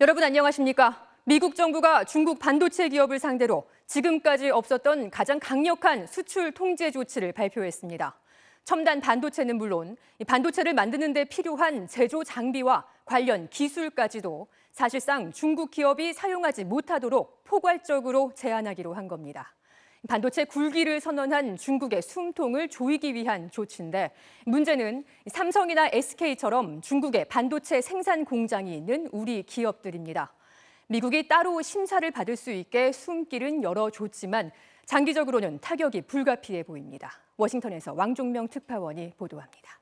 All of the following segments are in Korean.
여러분 안녕하십니까? 미국 정부가 중국 반도체 기업을 상대로 지금까지 없었던 가장 강력한 수출 통제 조치를 발표했습니다. 첨단 반도체는 물론 이 반도체를 만드는 데 필요한 제조 장비와 관련 기술까지도 사실상 중국 기업이 사용하지 못하도록 포괄적으로 제한하기로 한 겁니다. 반도체 굴기를 선언한 중국의 숨통을 조이기 위한 조치인데 문제는 삼성이나 SK처럼 중국의 반도체 생산 공장이 있는 우리 기업들입니다. 미국이 따로 심사를 받을 수 있게 숨길은 열어줬지만 장기적으로는 타격이 불가피해 보입니다. 워싱턴에서 왕종명 특파원이 보도합니다.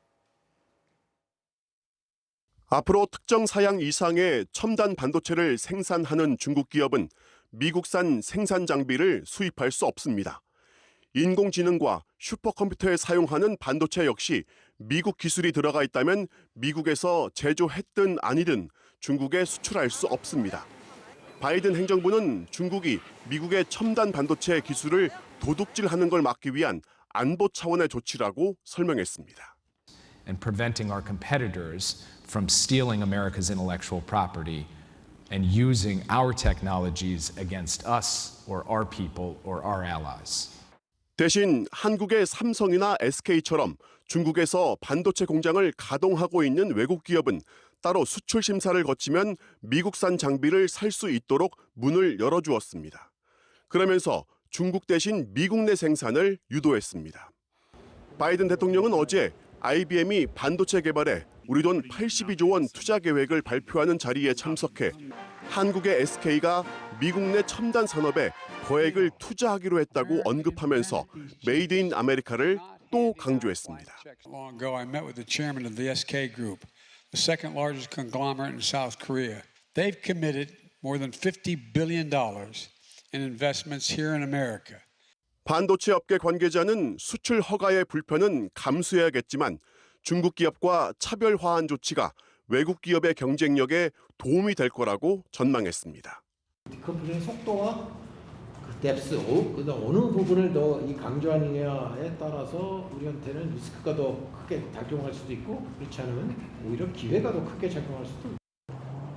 앞으로 특정 사양 이상의 첨단 반도체를 생산하는 중국 기업은 미국산 생산 장비를 수입할 수 없습니다. 인공지능과 슈퍼컴퓨터에 사용하는 반도체 역시 미국 기술이 들어가 있다면 미국에서 제조했든 아니든 중국에 수출할 수 없습니다. 바이든 행정부는 중국이 미국의 첨단 반도체 기술을 도둑질하는 걸 막기 위한 안보 차원의 조치라고 설명했습니다. And preventing our competitors from stealing America's intellectual property and using our technologies against us or our people or our allies. 대신 한국의 삼성이나 SK처럼 중국에서 반도체 공장을 가동하고 있는 외국 기업은 따로 수출 심사를 거치면 미국산 장비를 살 수 있도록 문을 열어주었습니다. 그러면서 중국 대신 미국 내 생산을 유도했습니다. 바이든 대통령은 어제 IBM이 반도체 개발에 우리 돈 82조 원 투자 계획을 발표하는 자리에 참석해 한국의 SK가 미국 내 첨단 산업에 거액을 투자하기로 했다고 언급하면서 메이드 인 아메리카를 또 강조했습니다. Long ago, I met with the chairman of the SK Group, the second largest conglomerate in South Korea. They've committed more than $50 billion in investments here in America. 반도체 업계 관계자는 수출 허가의 불편은 감수해야겠지만 중국 기업과 차별화한 조치가 외국 기업의 경쟁력에 도움이 될 거라고 전망했습니다. 디커플링의 속도와 그 뎁스, 어느 부분을 더 강조하느냐에 따라서 우리한테는 리스크가 더 크게 작용할 수도 있고 그렇지 않으면 오히려 기회가 더 크게 작용할 수도 있고.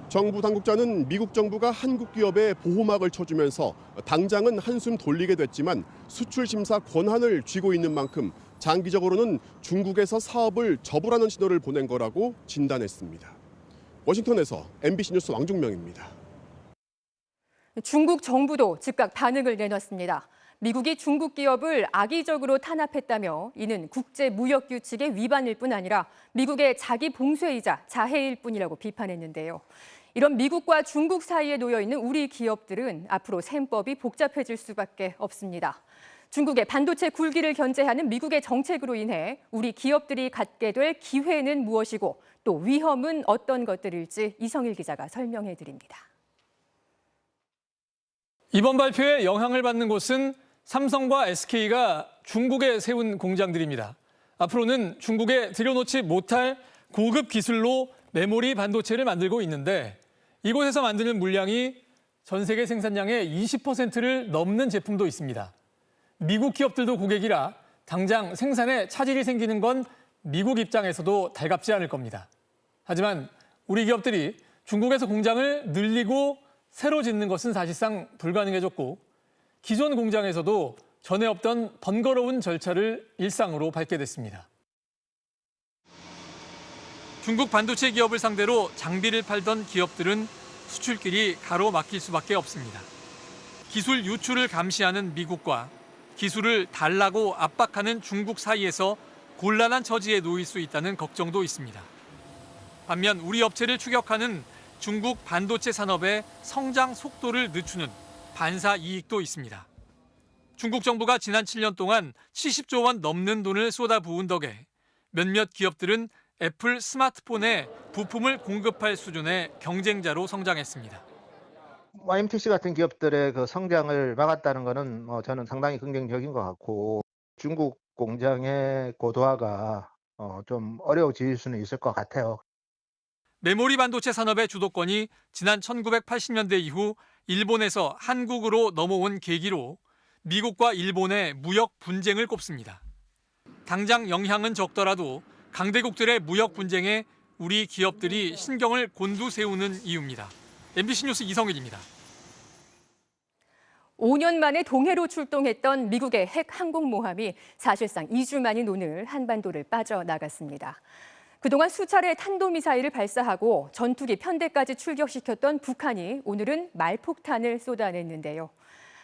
정부 당국자는 미국 정부가 한국 기업에 보호막을 쳐주면서 당장은 한숨 돌리게 됐지만 수출 심사 권한을 쥐고 있는 만큼 장기적으로는 중국에서 사업을 접으라는 신호를 보낸 거라고 진단했습니다. 워싱턴에서 MBC 뉴스 왕종명입니다. 중국 정부도 즉각 반응을 내놨습니다. 미국이 중국 기업을 악의적으로 탄압했다며 이는 국제무역규칙의 위반일 뿐 아니라 미국의 자기 봉쇄이자 자해일 뿐이라고 비판했는데요. 이런 미국과 중국 사이에 놓여 있는 우리 기업들은 앞으로 셈법이 복잡해질 수밖에 없습니다. 중국의 반도체 굴기를 견제하는 미국의 정책으로 인해 우리 기업들이 갖게 될 기회는 무엇이고 또 위험은 어떤 것들일지 이성일 기자가 설명해 드립니다. 이번 발표에 영향을 받는 곳은 삼성과 SK가 중국에 세운 공장들입니다. 앞으로는 중국에 들여놓지 못할 고급 기술로 메모리 반도체를 만들고 있는데 이곳에서 만드는 물량이 전 세계 생산량의 20%를 넘는 제품도 있습니다. 미국 기업들도 고객이라 당장 생산에 차질이 생기는 건 미국 입장에서도 달갑지 않을 겁니다. 하지만 우리 기업들이 중국에서 공장을 늘리고 새로 짓는 것은 사실상 불가능해졌고 기존 공장에서도 전에 없던 번거로운 절차를 일상으로 밟게 됐습니다. 중국 반도체 기업을 상대로 장비를 팔던 기업들은 수출길이 가로막힐 수밖에 없습니다. 기술 유출을 감시하는 미국과 기술을 달라고 압박하는 중국 사이에서 곤란한 처지에 놓일 수 있다는 걱정도 있습니다. 반면 우리 업체를 추격하는 중국 반도체 산업의 성장 속도를 늦추는 반사 이익도 있습니다. 중국 정부가 지난 7년 동안 70조 원 넘는 돈을 쏟아부은 덕에 몇몇 기업들은 애플 스마트폰에 부품을 공급할 수준의 경쟁자로 성장했습니다. YMTC 같은 기업들의 그 성장을 막았다는 것은 저는 상당히 긍정적인 것 같고 중국 공장의 고도화가 좀 어려워질 수는 있을 것 같아요. 메모리 반도체 산업의 주도권이 지난 1980년대 이후 일본에서 한국으로 넘어온 계기로 미국과 일본의 무역 분쟁을 꼽습니다. 당장 영향은 적더라도 강대국들의 무역 분쟁에 우리 기업들이 신경을 곤두세우는 이유입니다. MBC 뉴스 이성일입니다. 5년 만에 동해로 출동했던 미국의 핵 항공모함이 사실상 2주 만인 오늘 한반도를 빠져나갔습니다. 그동안 수차례 탄도미사일을 발사하고 전투기 편대까지 출격시켰던 북한이 오늘은 말폭탄을 쏟아냈는데요.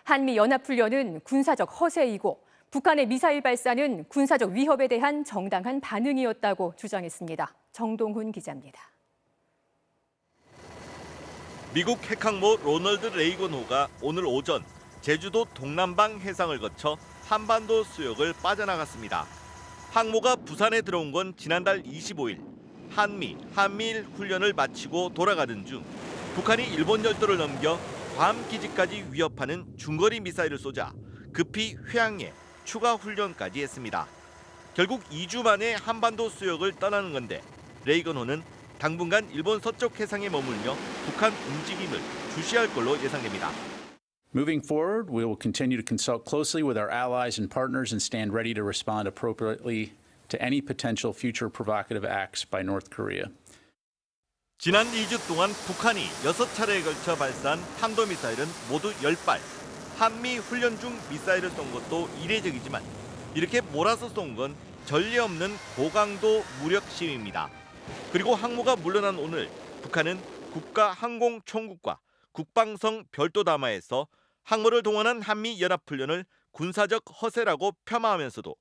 한미연합훈련은 군사적 허세이고 북한의 미사일 발사는 군사적 위협에 대한 정당한 반응이었다고 주장했습니다. 정동훈 기자입니다. 미국 핵항모 로널드 레이건호가 오늘 오전 제주도 동남방 해상을 거쳐 한반도 수역을 빠져나갔습니다. 항모가 부산에 들어온 건 지난달 25일 한미일 훈련을 마치고 돌아가던 중 북한이 일본 열도를 넘겨 괌 기지까지 위협하는 중거리 미사일을 쏘자 급히 회항해 추가 훈련까지 했습니다. 결국 2주 만에 한반도 수역을 떠나는 건데 레이건호는 당분간 일본 서쪽 해상에 머물며 북한 움직임을 주시할 걸로 예상됩니다. Moving forward, we will continue to consult closely with our allies and partners and stand ready to respond appropriately to any potential future provocative acts by North Korea. 지난 2주 동안 북한이 6차례에 걸쳐 발사한 탄도미사일은 모두 10발. 한미 훈련 중 미사일을 쏜 것도 이례적이지만 이렇게 몰아서 쏜 건 전례 없는 고강도 무력 시위입니다. 그리고 항모가 물러난 오늘 북한은 국가항공총국과 국방성 별도담화에서 항모를 동원한 한미연합훈련을 군사적 허세라고 폄하하면서도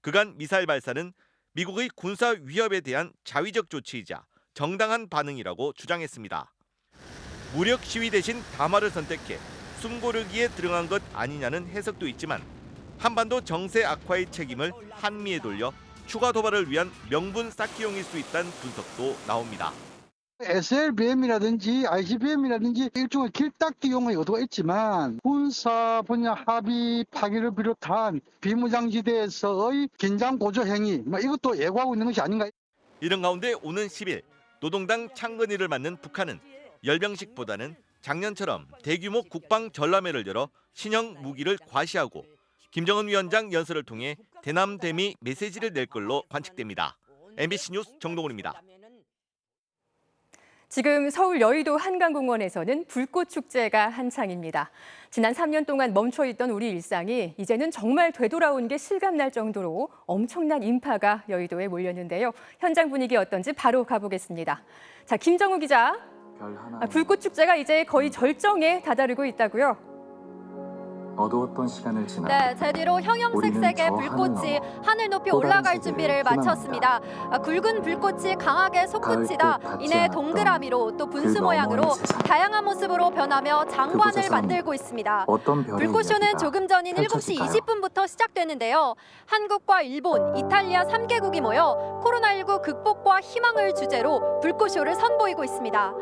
그간 미사일 발사는 미국의 군사 위협에 대한 자위적 조치이자 정당한 반응이라고 주장했습니다. 무력 시위 대신 담화를 선택해 숨고르기에 들어간 것 아니냐는 해석도 있지만 한반도 정세 악화의 책임을 한미에 돌려 추가 도발을 위한 명분 쌓기용일 수 있다는 분석도 나옵니다. SLBM이라든지 ICBM이라든지 일종의 길딱기용의 의도가 있지만 군사 분야 합의 파기를 비롯한 비무장지대에서의 긴장 고조 행위 이것도 예고하고 있는 것이 아닌가. 이런 가운데 오는 10일 노동당 창건일을 맞는 북한은 열병식보다는 작년처럼 대규모 국방 전람회를 열어 신형 무기를 과시하고 김정은 위원장 연설을 통해 대남대미 메시지를 낼 걸로 관측됩니다. MBC 뉴스 정동훈입니다. 지금 서울 여의도 한강공원에서는 불꽃 축제가 한창입니다. 지난 3년 동안 멈춰있던 우리 일상이 이제는 정말 되돌아온 게 실감날 정도로 엄청난 인파가 여의도에 몰렸는데요. 현장 분위기 어떤지 바로 가보겠습니다. 자, 김정우 기자. 불꽃 축제가 이제 거의 절정에 다다르고 있다고요? 어두웠던 시간을 지나 네, 제 뒤로 형형색색의 불꽃이 하늘 높이 올라갈 준비를 마쳤습니다. 굵은 불꽃이 강하게 솟구치다 이내 동그라미로 또 분수 모양으로 다양한 모습으로 변하며 장관을 만들고 있습니다. 불꽃쇼는 조금 전인 7시 20분부터 시작되는데요. 한국과 일본, 이탈리아 3개국이 모여 코로나19 극복과 희망을 주제로 불꽃쇼를 선보이고 있습니다.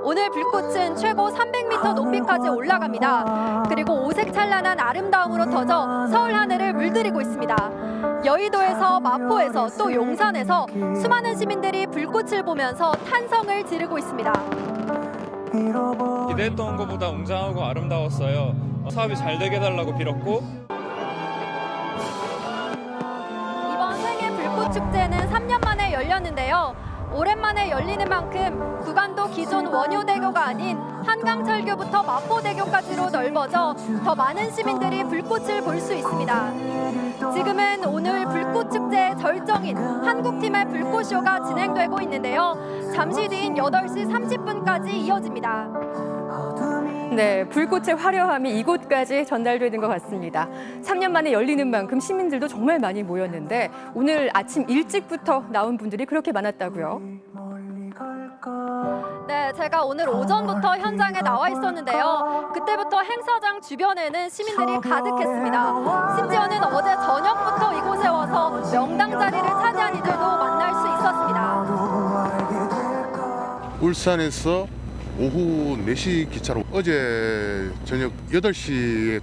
오늘 불꽃은 최고 300m 높이까지 올라갑니다. 그리고 오색 찬란한 아름다움으로 터져 서울 하늘을 물들이고 있습니다. 여의도에서 마포에서 또 용산에서 수많은 시민들이 불꽃을 보면서 탄성을 지르고 있습니다. 기대했던 것보다 웅장하고 아름다웠어요. 사업이 잘 되게 해달라고 빌었고. 이번 생애 불꽃 축제는 3년 만에 열렸는데요. 오랜만에 열리는 만큼 구간도 기존 원효대교가 아닌 한강철교부터 마포대교까지로 넓어져 더 많은 시민들이 불꽃을 볼 수 있습니다. 지금은 오늘 불꽃축제의 절정인 한국팀의 불꽃쇼가 진행되고 있는데요. 잠시 뒤인 8시 30분까지 이어집니다. 네, 불꽃의 화려함이 이곳까지 전달되는 것 같습니다. 3년 만에 열리는 만큼 시민들도 정말 많이 모였는데 오늘 아침 일찍부터 나온 분들이 그렇게 많았다고요? 네, 제가 오늘 오전부터 현장에 나와 있었는데요. 그때부터 행사장 주변에는 시민들이 가득했습니다. 심지어는 어제 저녁부터 이곳에 와서 명당 자리를 차지한 이들도 만날 수 있었습니다. 울산에서 오후 4시 기차로 어제 저녁 8시에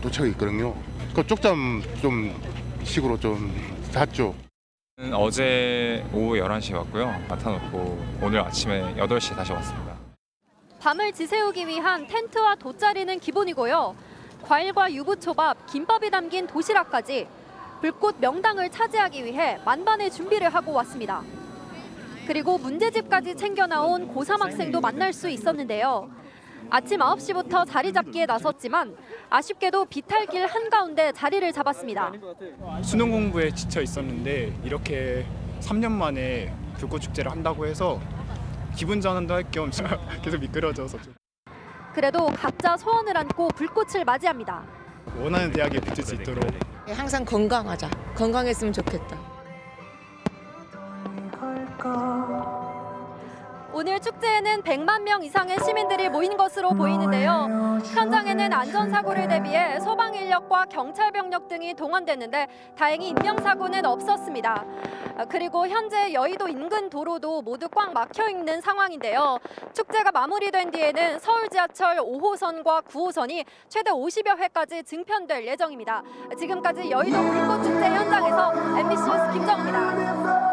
도착했거든요. 그 쪽잠 좀 식으로 좀 잤죠. 어제 오후 11시에 왔고요. 맡아놓고 오늘 아침에 8시에 다시 왔습니다. 밤을 지새우기 위한 텐트와 돗자리는 기본이고요. 과일과 유부초밥, 김밥이 담긴 도시락까지 불꽃 명당을 차지하기 위해 만반의 준비를 하고 왔습니다. 그리고 문제집까지 챙겨 나온 고3 학생도 만날 수 있었는데요. 아침 9시부터 자리 잡기에 나섰지만 아쉽게도 비탈길 한가운데 자리를 잡았습니다. 수능 공부에 지쳐 있었는데 이렇게 3년 만에 불꽃 축제를 한다고 해서 기분 전환도 할 겸 계속 미끄러져서 좀. 그래도 각자 소원을 안고 불꽃을 맞이합니다. 원하는 대학에 붙을 수 있도록 항상 건강하자. 건강했으면 좋겠다. 오늘 축제에는 100만 명 이상의 시민들이 모인 것으로 보이는데요. 현장에는 안전사고를 대비해 소방 인력과 경찰 병력 등이 동원됐는데 다행히 인명사고는 없었습니다. 그리고 현재 여의도 인근 도로도 모두 꽉 막혀 있는 상황인데요. 축제가 마무리된 뒤에는 서울 지하철 5호선과 9호선이 최대 50여 회까지 증편될 예정입니다. 지금까지 여의도 불꽃축제 현장에서 MBC 뉴스 김정우입니다.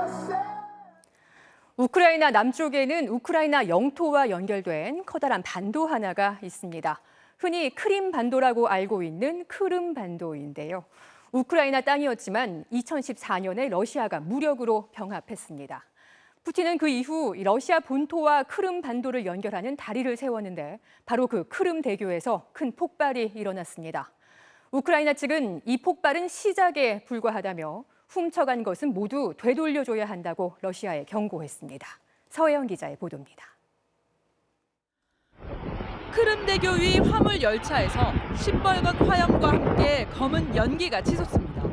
우크라이나 남쪽에는 우크라이나 영토와 연결된 커다란 반도 하나가 있습니다. 흔히 크림 반도라고 알고 있는 크름 반도인데요. 우크라이나 땅이었지만 2014년에 러시아가 무력으로 병합했습니다. 푸틴은 그 이후 러시아 본토와 크름 반도를 연결하는 다리를 세웠는데 바로 그 크름 대교에서 큰 폭발이 일어났습니다. 우크라이나 측은 이 폭발은 시작에 불과하다며 훔쳐간 것은 모두 되돌려줘야 한다고 러시아에 경고했습니다. 서혜영 기자의 보도입니다. 크름대교 위 화물 열차에서 시뻘건 화염과 함께 검은 연기가 치솟습니다.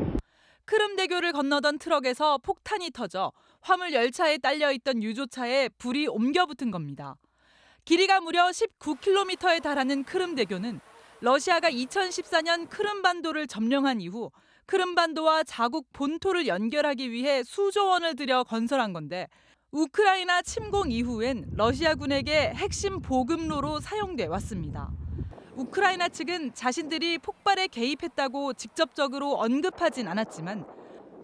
크름대교를 건너던 트럭에서 폭탄이 터져 화물 열차에 딸려있던 유조차에 불이 옮겨 붙은 겁니다. 길이가 무려 19km에 달하는 크름대교는 러시아가 2014년 크름반도를 점령한 이후 크름반도와 자국 본토를 연결하기 위해 수조 원을 들여 건설한 건데 우크라이나 침공 이후엔 러시아군에게 핵심 보급로로 사용돼 왔습니다. 우크라이나 측은 자신들이 폭발에 개입했다고 직접적으로 언급하진 않았지만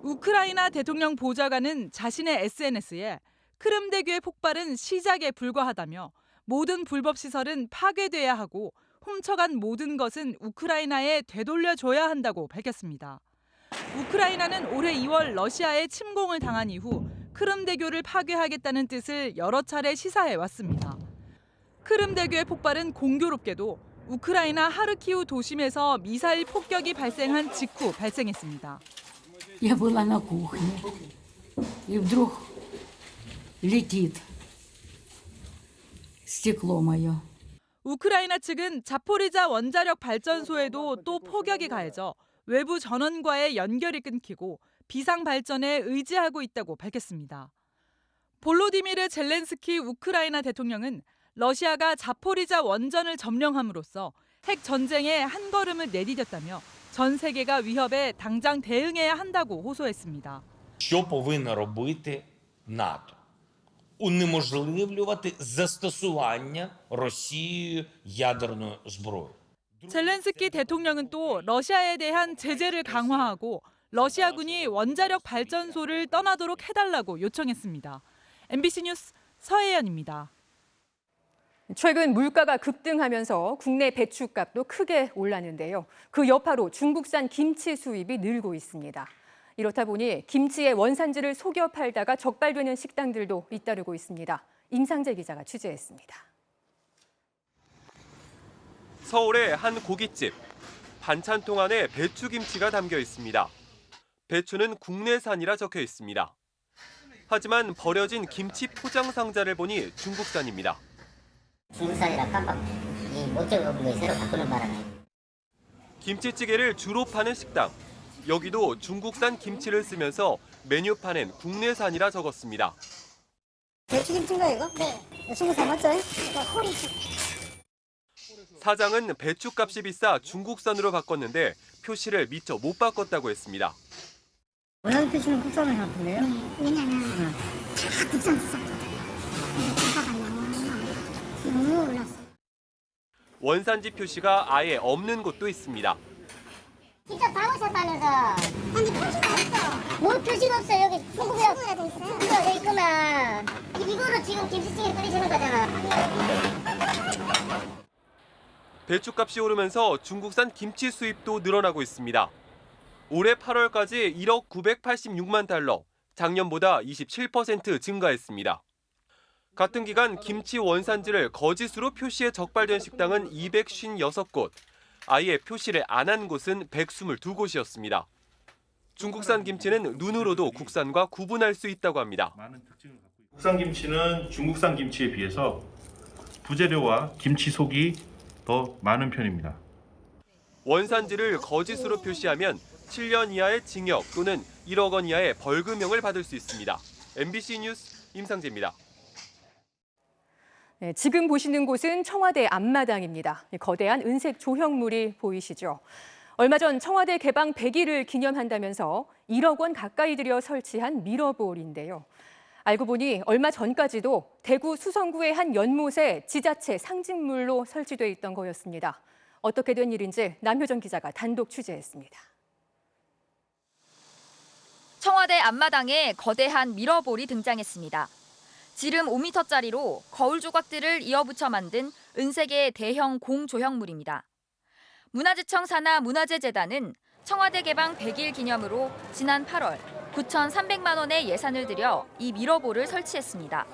우크라이나 대통령 보좌관은 자신의 SNS에 크름대교의 폭발은 시작에 불과하다며 모든 불법 시설은 파괴돼야 하고 훔쳐간 모든 것은 우크라이나에 되돌려줘야 한다고 밝혔습니다. 우크라이나는 올해 2월 러시아에 침공을 당한 이후 크름대교를 파괴하겠다는 뜻을 여러 차례 시사해 왔습니다. 크름대교의 폭발은 공교롭게도 우크라이나 하르키우 도심에서 미사일 폭격이 발생한 직후 발생했습니다. Я была на кухне, и вдруг летит стекло мое. 우크라이나 측은 자포리자 원자력 발전소에도 또 폭격이 가해져 외부 전원과의 연결이 끊기고 비상 발전에 의지하고 있다고 밝혔습니다. 볼로디미르 젤렌스키 우크라이나 대통령은 러시아가 자포리자 원전을 점령함으로써 핵 전쟁에 한 걸음을 내디뎠다며 전 세계가 위협에 당장 대응해야 한다고 호소했습니다. Що повинно робити НАТО? Унеможливлювати застосування Росією ядерної зброї. 젤렌스키 대통령은 또 러시아에 대한 제재를 강화하고 러시아군이 원자력 발전소를 떠나도록 해달라고 요청했습니다. MBC 뉴스 서혜연입니다. 최근 물가가 급등하면서 국내 배추값도 크게 올랐는데요. 그 여파로 중국산 김치 수입이 늘고 있습니다. 이렇다 보니 김치의 원산지를 속여 팔다가 적발되는 식당들도 잇따르고 있습니다. 임상재 기자가 취재했습니다. 서울의 한 고깃집. 반찬통 안에 배추김치가 담겨 있습니다. 배추는 국내산이라 적혀 있습니다. 하지만 버려진 김치 포장 상자를 보니 중국산입니다. 중국산이라 깜빡 못 적어본 거 새로 바꾸는 바람에. 김치찌개를 주로 파는 식당. 여기도 중국산 김치를 쓰면서 메뉴판엔 국내산이라 적었습니다. 배추김치인가 이거? 네. 중국산 맞죠? 사장은 배추값이 비싸 중국산으로 바꿨는데 표시를 미처 못 바꿨다고 했습니다. 원하는 표시는 국산을 같은데요? 왜냐면 다 국산 너무 올랐어. 원산지 표시가 아예 없는 곳도 있습니다. 직접 담으셨다면서. 아니 표시가 없어. 뭘 표시가 없어. 여기 중국에 돼 있어요. 이거 돼 있구만. 이거로 지금 김치찌개 끓이시는 거잖아. 배추값이 오르면서 중국산 김치 수입도 늘어나고 있습니다. 올해 8월까지 1억 986만 달러, 작년보다 27% 증가했습니다. 같은 기간 김치 원산지를 거짓으로 표시해 적발된 식당은 256곳, 아예 표시를 안 한 곳은 122곳이었습니다. 중국산 김치는 눈으로도 국산과 구분할 수 있다고 합니다. 국산 김치는 중국산 김치에 비해서 부재료와 김치 속이 더 많은 편입니다. 원산지를 거짓으로 표시하면 7년 이하의 징역 또는 1억 원 이하의 벌금형을 받을 수 있습니다. MBC 뉴스 임상재입니다. 네, 지금 보시는 곳은 청와대 앞마당입니다. 거대한 은색 조형물이 보이시죠? 얼마 전 청와대 개방 100일을 기념한다면서 1억 원 가까이 들여 설치한 미러볼인데요. 알고 보니 얼마 전까지도 대구 수성구의 한 연못에 지자체 상징물로 설치돼 있던 거였습니다. 어떻게 된 일인지 남효정 기자가 단독 취재했습니다. 청와대 앞마당에 거대한 미러볼이 등장했습니다. 지름 5m짜리로 거울 조각들을 이어붙여 만든 은색의 대형 공조형물입니다. 문화재청 산하 문화재재단은 청와대 개방 100일 기념으로 지난 8월 9,300만 원의 예산을 들여 이 미러볼을 설치했습니다.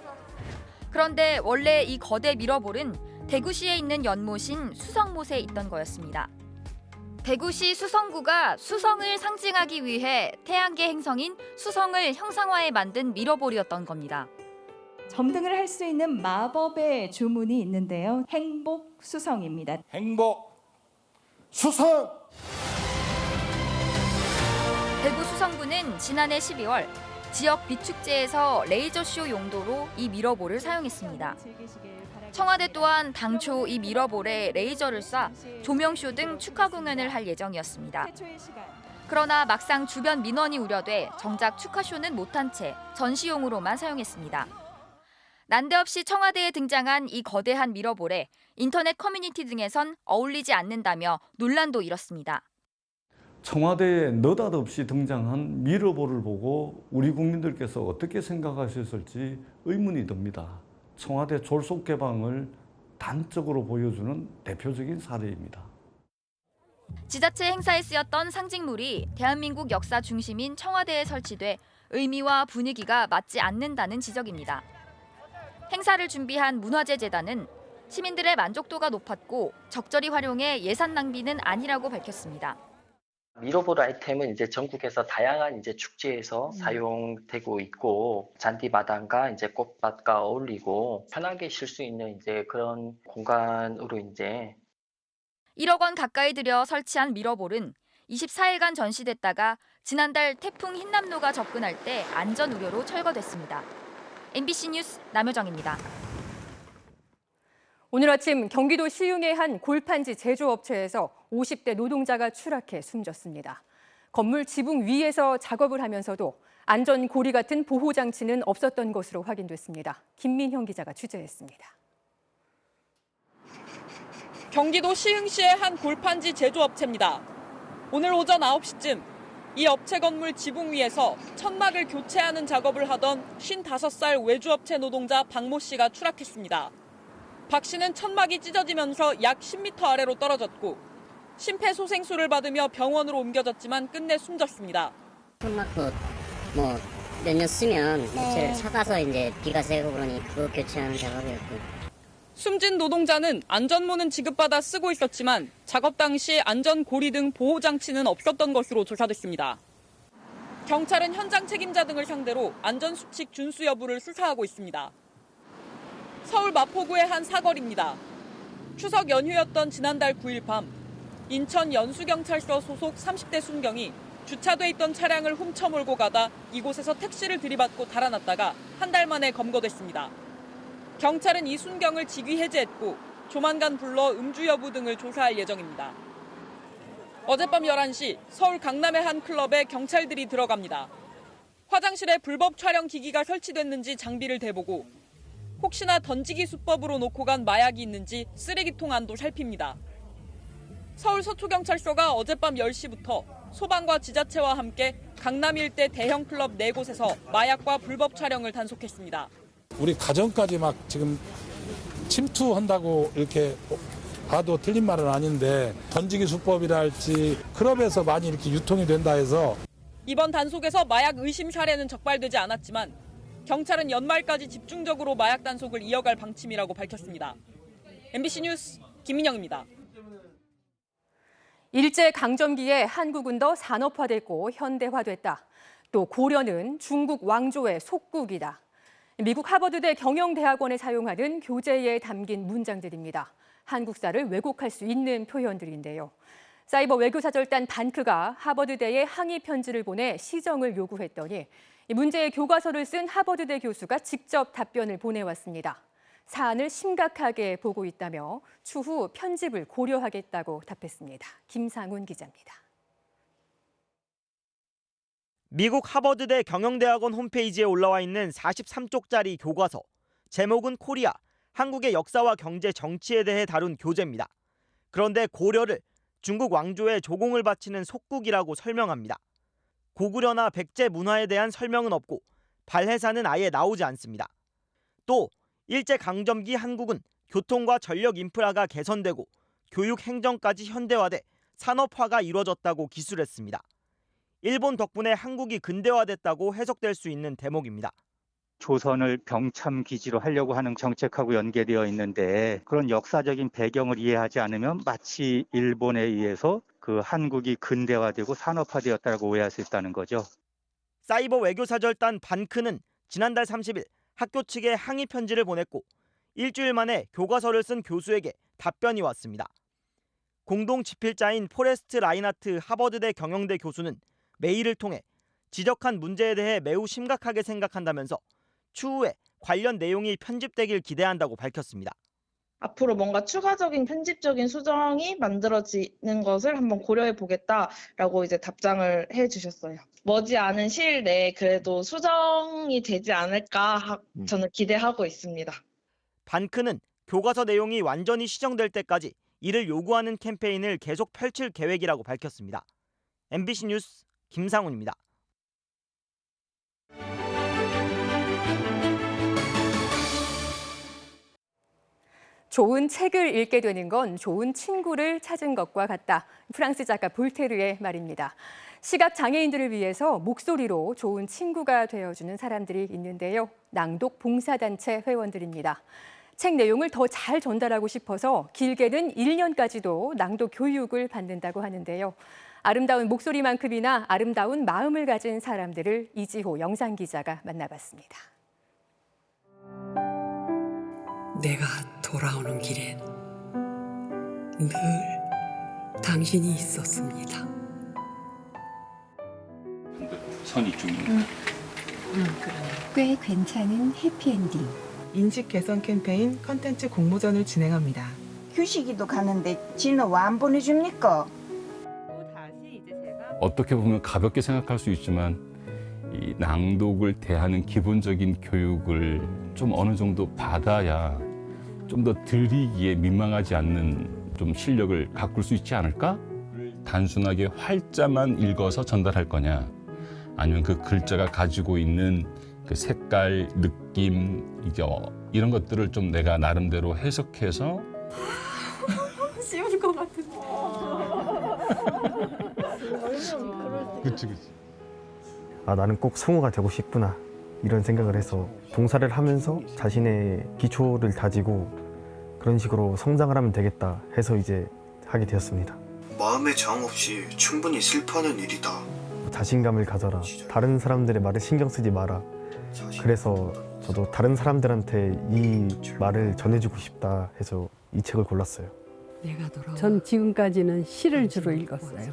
그런데 원래 이 거대 미러볼은 대구시에 있는 연못인 수성못에 있던 거였습니다. 대구시 수성구가 수성을 상징하기 위해 태양계 행성인 수성을 형상화해 만든 미러볼이었던 겁니다. 점등을 할 수 있는 마법의 주문이 있는데요. 행복 수성입니다. 행복 수성! 대구 수성구는 지난해 12월 지역 비축제에서 레이저쇼 용도로 이 미러볼을 사용했습니다. 청와대 또한 당초 이 미러볼에 레이저를 쏴 조명쇼 등 축하 공연을 할 예정이었습니다. 그러나 막상 주변 민원이 우려돼 정작 축하쇼는 못한 채 전시용으로만 사용했습니다. 난데없이 청와대에 등장한 이 거대한 미러볼에 인터넷 커뮤니티 등에선 어울리지 않는다며 논란도 일었습니다. 청와대에 느닷없이 등장한 미러볼을 보고 우리 국민들께서 어떻게 생각하셨을지 의문이 듭니다. 청와대 졸속 개방을 단적으로 보여주는 대표적인 사례입니다. 지자체 행사에 쓰였던 상징물이 대한민국 역사 중심인 청와대에 설치돼 의미와 분위기가 맞지 않는다는 지적입니다. 행사를 준비한 문화재재단은 시민들의 만족도가 높았고 적절히 활용해 예산 낭비는 아니라고 밝혔습니다. 미러볼 아이템은 이제 전국에서 다양한 이제 축제에서 사용되고 있고 잔디마당과 이제 꽃밭과 어울리고 편하게 쉴 수 있는 이제 그런 공간으로 이제 1억 원 가까이 들여 설치한 미러볼은 24일간 전시됐다가 지난달 태풍 흰남노가 접근할 때 안전 우려로 철거됐습니다. MBC 뉴스 남효정입니다. 오늘 아침 경기도 시흥의 한 골판지 제조업체에서 50대 노동자가 추락해 숨졌습니다. 건물 지붕 위에서 작업을 하면서도 안전 고리 같은 보호 장치는 없었던 것으로 확인됐습니다. 김민형 기자가 취재했습니다. 경기도 시흥시의 한 골판지 제조업체입니다. 오늘 오전 9시쯤 이 업체 건물 지붕 위에서 천막을 교체하는 작업을 하던 55살 외주업체 노동자 박모 씨가 추락했습니다. 박 씨는 천막이 찢어지면서 약 10m 아래로 떨어졌고 심폐소생술을 받으며 병원으로 옮겨졌지만 끝내 숨졌습니다. 천막도 뭐 몇 년 쓰면 교체를 사가서 이제 비가 새고 그러니 그거 교체하는 작업이었고. 숨진 노동자는 안전모는 지급받아 쓰고 있었지만 작업 당시 안전고리 등 보호장치는 없었던 것으로 조사됐습니다. 경찰은 현장 책임자 등을 상대로 안전수칙 준수 여부를 수사하고 있습니다. 서울 마포구의 한 사거리입니다. 추석 연휴였던 지난달 9일 밤 인천 연수경찰서 소속 30대 순경이 주차돼 있던 차량을 훔쳐몰고 가다 이곳에서 택시를 들이받고 달아났다가 한 달 만에 검거됐습니다. 경찰은 이 순경을 직위 해제했고 조만간 불러 음주 여부 등을 조사할 예정입니다. 어젯밤 11시 서울 강남의 한 클럽에 경찰들이 들어갑니다. 화장실에 불법 촬영 기기가 설치됐는지 장비를 대보고 혹시나 던지기 수법으로 놓고 간 마약이 있는지 쓰레기통 안도 살핍니다. 서울 서초경찰서가 어젯밤 10시부터 소방과 지자체와 함께 강남 일대 대형 클럽 4곳에서 마약과 불법 촬영을 단속했습니다. 우리 가정까지 막 지금 침투한다고 이렇게 봐도 틀린 말은 아닌데 던지기 수법이라 할지 클럽에서 많이 이렇게 유통이 된다 해서 이번 단속에서 마약 의심 사례는 적발되지 않았지만 경찰은 연말까지 집중적으로 마약 단속을 이어갈 방침이라고 밝혔습니다. MBC 뉴스 김민영입니다. 일제강점기에 한국은 더 산업화됐고 현대화됐다. 또 고려는 중국 왕조의 속국이다. 미국 하버드대 경영대학원에 사용하는 교재에 담긴 문장들입니다. 한국사를 왜곡할 수 있는 표현들인데요. 사이버 외교사절단 반크가 하버드대에 항의 편지를 보내 시정을 요구했더니 이 문제의 교과서를 쓴 하버드대 교수가 직접 답변을 보내왔습니다. 사안을 심각하게 보고 있다며 추후 편집을 고려하겠다고 답했습니다. 김상훈 기자입니다. 미국 하버드대 경영대학원 홈페이지에 올라와 있는 43쪽짜리 교과서. 제목은 코리아, 한국의 역사와 경제, 정치에 대해 다룬 교재입니다. 그런데 고려를 중국 왕조에 조공을 바치는 속국이라고 설명합니다. 고구려나 백제 문화에 대한 설명은 없고 발해사는 아예 나오지 않습니다. 또 일제강점기 한국은 교통과 전력 인프라가 개선되고 교육 행정까지 현대화돼 산업화가 이루어졌다고 기술했습니다. 일본 덕분에 한국이 근대화됐다고 해석될 수 있는 대목입니다. 조선을 병참 기지로 하려고 하는 정책하고 연계되어 있는데 그런 역사적인 배경을 이해하지 않으면 마치 일본에 의해서 그 한국이 근대화되고 산업화되었다고 오해할 수 있다는 거죠. 사이버 외교사절단 반크는 지난달 30일 학교 측에 항의 편지를 보냈고 일주일 만에 교과서를 쓴 교수에게 답변이 왔습니다. 공동 집필자인 포레스트 라인하트 하버드대 경영대 교수는 메일을 통해 지적한 문제에 대해 매우 심각하게 생각한다면서 추후에 관련 내용이 편집되길 기대한다고 밝혔습니다. 앞으로 뭔가 추가적인 편집적인 수정이 만들어지는 것을 한번 고려해 보겠다라고 이제 답장을 해 주셨어요. 머지않은 시일 내에 그래도 수정이 되지 않을까 저는 기대하고 있습니다. 반크는 교과서 내용이 완전히 시정될 때까지 이를 요구하는 캠페인을 계속 펼칠 계획이라고 밝혔습니다. MBC 뉴스 김상훈입니다. 좋은 책을 읽게 되는 건 좋은 친구를 찾은 것과 같다. 프랑스 작가 볼테르의 말입니다. 시각 장애인들을 위해서 목소리로 좋은 친구가 되어주는 사람들이 있는데요. 낭독 봉사단체 회원들입니다. 책 내용을 더 잘 전달하고 싶어서 길게는 1년까지도 낭독 교육을 받는다고 하는데요. 아름다운 목소리만큼이나 아름다운 마음을 가진 사람들을 이지호 영상기자가 만나봤습니다. 내가 돌아오는 길엔 늘 당신이 있었습니다. 선이 좀 꽤 괜찮은 해피엔딩. 인식 개선 캠페인 컨텐츠 공모전을 진행합니다. 휴식이도 가는데 지는 왜 안 보내줍니까? 어떻게 보면 가볍게 생각할 수 있지만 이 낭독을 대하는 기본적인 교육을 좀 어느 정도 받아야 좀 더 들이기에 민망하지 않는 좀 실력을 가꿀 수 있지 않을까? 단순하게 활자만 읽어서 전달할 거냐, 아니면 그 글자가 가지고 있는 그 색깔, 느낌, 이런 것들을 좀 내가 나름대로 해석해서 쉬울 것 같은데. 그치. 아, 나는 꼭 성우가 되고 싶구나 이런 생각을 해서 봉사를 하면서 자신의 기초를 다지고 그런 식으로 성장을 하면 되겠다 해서 이제 하게 되었습니다. 마음의 저항 없이 충분히 슬퍼하는 일이다. 자신감을 가져라. 다른 사람들의 말을 신경 쓰지 마라. 그래서 저도 다른 사람들한테 이 말을 전해주고 싶다 해서 이 책을 골랐어요. 전 지금까지는 시를 주로 읽었어요.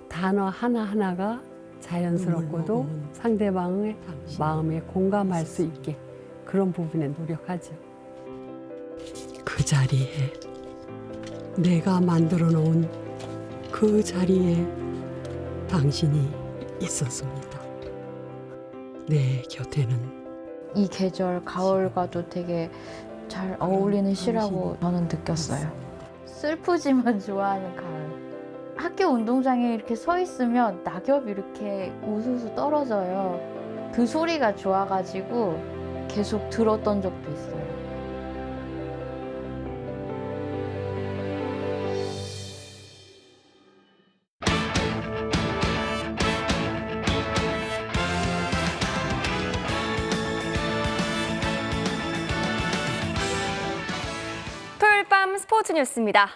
단어 하나하나가 자연스럽고도 상대방의 마음에 공감할 수 있게 그런 부분에 노력하죠. 그 자리에 내가 만들어 놓은 그 자리에 당신이 있었습니다. 내 곁에는. 이 계절 가을과도 되게 잘 어울리는 시라고 저는 느꼈어요. 슬프지만 좋아하는 가을. 학교 운동장에 이렇게 서 있으면 낙엽이 이렇게 우수수 떨어져요. 그 소리가 좋아가지고 계속 들었던 적도 있어요. 스포츠 뉴스입니다.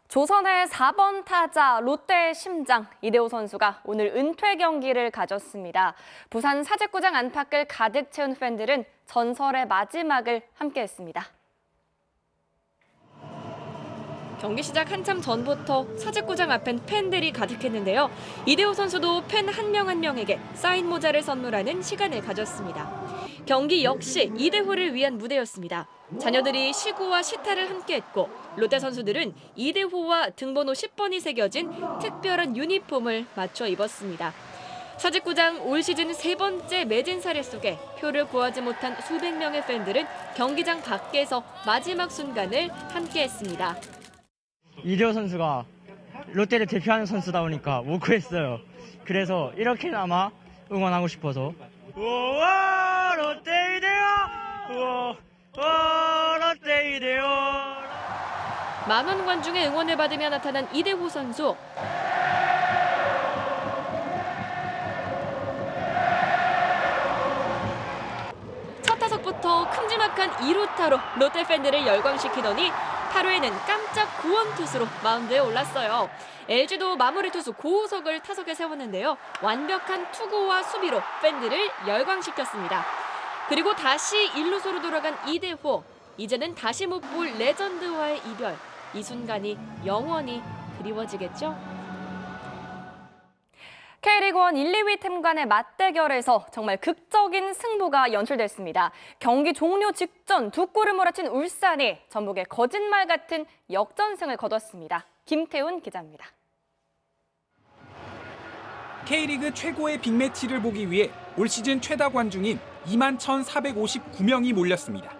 조선의 4번 타자 롯데의 심장 이대호 선수가 오늘 은퇴 경기를 가졌습니다. 부산 사직구장 안팎을 가득 채운 팬들은 전설의 마지막을 함께했습니다. 경기 시작 한참 전부터 사직구장 앞엔 팬들이 가득했는데요. 이대호 선수도 팬 한 명 한 명에게 사인 모자를 선물하는 시간을 가졌습니다. 경기 역시 이대호를 위한 무대였습니다. 자녀들이 시구와 시타를 함께했고 롯데 선수들은 이대호와 등번호 10번이 새겨진 특별한 유니폼을 맞춰 입었습니다. 사직구장 올 시즌 3번째 매진 사례 속에 표를 구하지 못한 수백 명의 팬들은 경기장 밖에서 마지막 순간을 함께했습니다. 이대호 선수가 롯데를 대표하는 선수다 보니까 못 구했어요. 그래서 이렇게나마 응원하고 싶어서. 우와 롯데 이대호! 우와 롯데 이대호! 만원 관중의 응원을 받으며 나타난 이대호 선수. 첫 타석부터 큼지막한 2루타로 롯데 팬들을 열광시키더니 8회에는 깜짝 구원 투수로 마운드에 올랐어요. LG도 마무리 투수 고우석을 타석에 세웠는데요. 완벽한 투구와 수비로 팬들을 열광시켰습니다. 그리고 다시 1루소로 돌아간 이대호. 이제는 다시 못 볼 레전드와의 이별. 이 순간이 영원히 그리워지겠죠? K리그1 1, 2위 팀 간의 맞대결에서 정말 극적인 승부가 연출됐습니다. 경기 종료 직전 2골을 몰아친 울산이 전북의 거짓말 같은 역전승을 거뒀습니다. 김태훈 기자입니다. K리그 최고의 빅매치를 보기 위해 올 시즌 최다 관중인 21,459명이 몰렸습니다.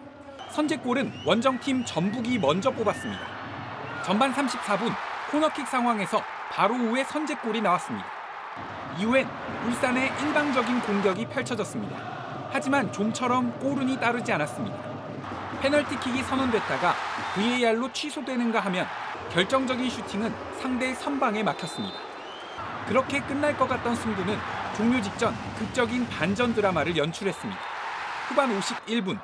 선제골은 원정팀 전북이 먼저 뽑았습니다. 전반 34분 코너킥 상황에서 바로 후에 선제골이 나왔습니다. 이후엔 울산의 일방적인 공격이 펼쳐졌습니다. 하지만 좀처럼 골운이 따르지 않았습니다. 페널티킥이 선언됐다가 VAR로 취소되는가 하면 결정적인 슈팅은 상대 선방에 막혔습니다. 그렇게 끝날 것 같던 승부는 종료 직전 극적인 반전 드라마를 연출했습니다. 후반 51분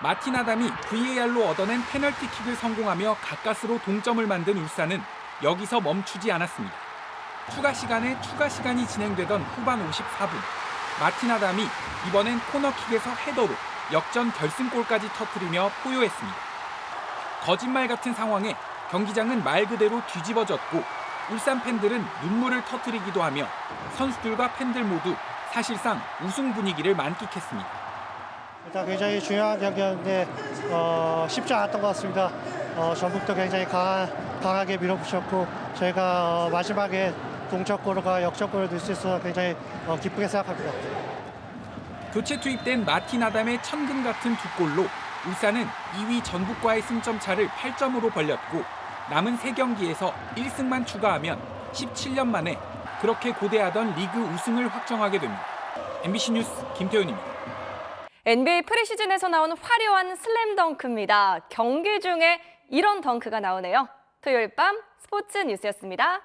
마틴 아담이 VAR로 얻어낸 페널티킥을 성공하며 가까스로 동점을 만든 울산은 여기서 멈추지 않았습니다. 추가 시간이 진행되던 후반 54분 마틴 아담이 이번엔 코너킥에서 헤더로 역전 결승골까지 터뜨리며 포효했습니다. 거짓말 같은 상황에 경기장은 말 그대로 뒤집어졌고 울산 팬들은 눈물을 터뜨리기도 하며 선수들과 팬들 모두 사실상 우승 분위기를 만끽했습니다. 일단 굉장히 중요한 경기였는데 쉽지 않았던 것 같습니다. 전북도 굉장히 강하게 밀어붙였고 저희가 마지막에 동점골과 역전골을 넣을 수 있어서 굉장히 기쁘게 생각합니다. 교체 투입된 마틴 아담의 천금 같은 두 골로 울산은 2위 전북과의 승점 차를 8점으로 벌렸고 남은 3경기에서 1승만 추가하면 17년 만에 그렇게 고대하던 리그 우승을 확정하게 됩니다. MBC 뉴스 김태훈입니다. NBA 프리시즌에서 나온 화려한 슬램덩크입니다. 경기 중에 이런 덩크가 나오네요. 토요일 밤 스포츠 뉴스였습니다.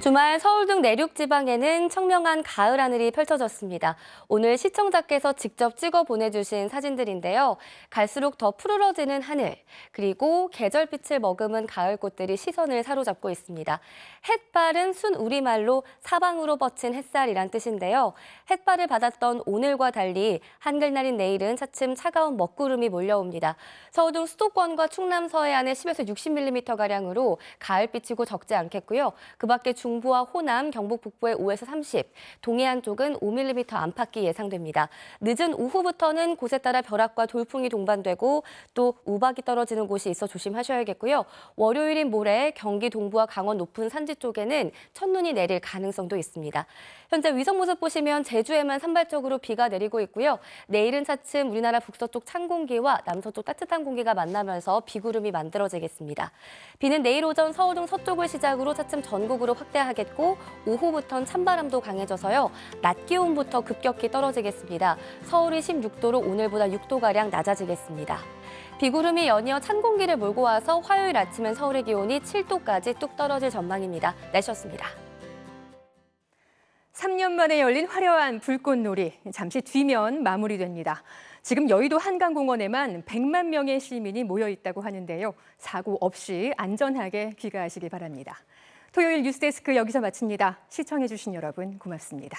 주말 서울 등 내륙 지방에는 청명한 가을 하늘이 펼쳐졌습니다. 오늘 시청자께서 직접 찍어 보내주신 사진들인데요. 갈수록 더 푸르러지는 하늘, 그리고 계절빛을 머금은 가을 꽃들이 시선을 사로잡고 있습니다. 햇발은 순 우리말로 사방으로 뻗친 햇살이란 뜻인데요. 햇발을 받았던 오늘과 달리 한글날인 내일은 차츰 차가운 먹구름이 몰려옵니다. 서울 등 수도권과 충남 서해안에 10에서 60mm가량으로 가을빛이고 적지 않겠고요. 그 밖에 중부와 호남, 경북 북부에 5에서 30, 동해안 쪽은 5mm 안팎이 예상됩니다. 늦은 오후부터는 곳에 따라 벼락과 돌풍이 동반되고 또 우박이 떨어지는 곳이 있어 조심하셔야겠고요. 월요일인 모레 경기 동부와 강원 높은 산지 쪽에는 첫눈이 내릴 가능성도 있습니다. 현재 위성 모습 보시면 제주에만 산발적으로 비가 내리고 있고요. 내일은 차츰 우리나라 북서쪽 찬 공기와 남서쪽 따뜻한 공기가 만나면서 비구름이 만들어지겠습니다. 비는 내일 오전 서울 등 서쪽을 시작으로 차츰 전국으로 확대하게 나타나겠고 오후부턴 찬바람도 강해져서요. 낮 기온부터 급격히 떨어지겠습니다. 서울이 16도로 오늘보다 6도가량 낮아지겠습니다. 비구름이 연이어 찬 공기를 몰고 와서 화요일 아침엔 서울의 기온이 7도까지 뚝 떨어질 전망입니다. 날씨였습니다. 3년 만에 열린 화려한 불꽃놀이, 잠시 뒤면 마무리됩니다. 지금 여의도 한강공원에만 100만 명의 시민이 모여 있다고 하는데요. 사고 없이 안전하게 귀가하시기 바랍니다. 토요일 뉴스데스크 여기서 마칩니다. 시청해주신 여러분 고맙습니다.